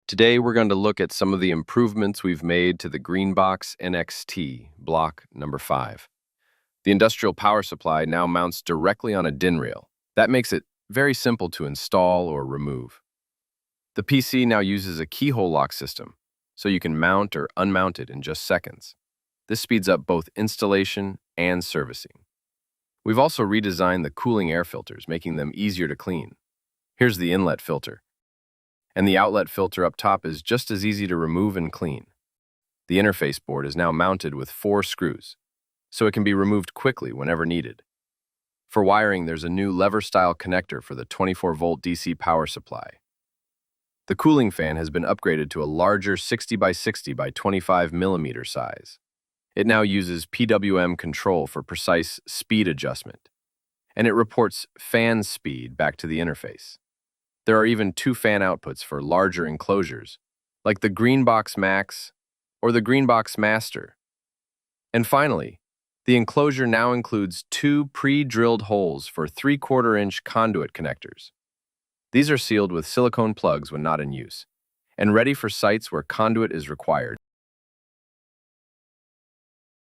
Today, we're going to look at some of the improvements we've made to the greenBOX Nxt Block number 5. The industrial power supply now mounts directly on a DIN rail. That makes it very simple to install or remove. The PC now uses a keyhole lock system, so you can mount or unmount it in just seconds. This speeds up both installation and servicing. We've also redesigned the cooling air filters, making them easier to clean. Here's the inlet filter. And the outlet filter up top is just as easy to remove and clean. The interface board is now mounted with 4 screws, so it can be removed quickly whenever needed. For wiring, there's a new lever-style connector for the 24-volt DC power supply. The cooling fan has been upgraded to a larger 60 by 60 by 25 millimeter size. It now uses PWM-controlled for precise speed adjustment, and it reports fan speed back to the interface. There are even 2 fan outputs for larger enclosures, like the greenBOX Max or the greenBOX Master. And finally, the enclosure now includes 2 pre-drilled holes for 3/4-inch conduit connectors. These are sealed with silicone plugs when not in use, and ready for sites where conduit is required.